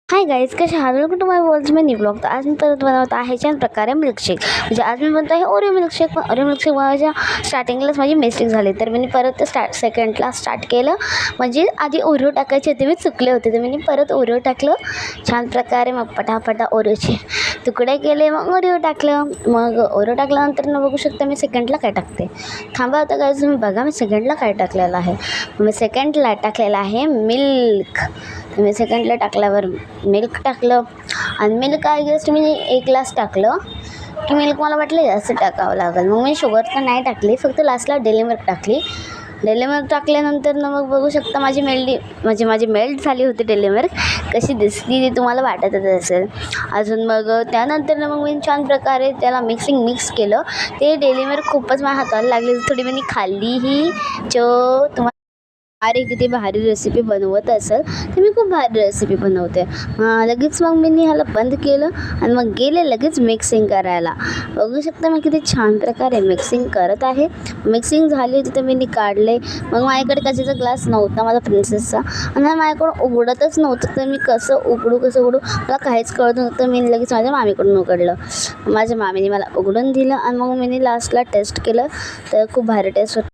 हाय guys, कसे आहात? Welcome to my world मी ब्लॉग. तर आज मी परत बनवत आहे छान प्रकारे मिल्कशेक. म्हणजे आज मी बनवत आहे ओरिओ मिल्कशेक. पण ओरिओ मिल्कशेक बनवायच्या स्टार्टिंगलाच माझी मिस्टेक झाली, तर मी परत सेकंडला स्टार्ट केलं. म्हणजे आधी ओरिओ टाकायचे होते, मी चुकले होते, तर मी परत ओरिओ टाकलं छान प्रकारे. मग पटापटा ओरिओचे तुकडे केले, मग ओरिओ टाकलं. मग ओरिओ टाकल्यानंतर बघू शकता मी सेकंडला काय टाकते. थांबा आता गाईज, तुम्ही बघा मी सेकंडला काय टाकलेलं आहे. मी सेकंडला टाकलेलं आहे मिल्क. मी सेकंडला टाकल्यावर मिल्क टाकलं. आणि मिल्क आय गेस मी 1 ग्लास टाकलं की मिल्क मला वाटलं जास्त टाकावं लागेल. मग मी शुगर तर नाही टाकली, फक्त लास्टला डेली मिल्क टाकली. डेली मिल्क टाकल्यानंतर मग बघू शकता माझी माझी मेल्ट झाली होती डेली मिल्क. कशी दिसली ती तुम्हाला वाटतच असेल. अजून मग त्यानंतर मग मी छान प्रकारे त्याला मिक्स केलं. ते डेली मिल्क खूपच माझ्या हाताला लागली, थोडी मी खाल्लीही. तुम्हाला अरे किती भारी रेसिपी बनवत असेल, तर मी खूप भारी रेसिपी बनवते. लगेच मग मी ह्याला बंद केलं आणि मग गेले लगेच मिक्सिंग करायला. बघू शकता मी किती छान प्रकारे मिक्सिंग करत आहे. मिक्सिंग झाली होती तर मी काढले. मग माझ्याकडे कशाचा ग्लास नव्हता माझा प्रिन्सेसचा, आणि माझ्याकडून उघडतच नव्हतं, तर मी कसं उघडू मला काहीच कळत नव्हतं. मी लगेच माझ्या मामीकडून उघडलं. माझ्या मामीने मला उघडून दिलं आणि मग मी लास्टला टेस्ट केलं, तर खूप भारी टेस्ट होतं.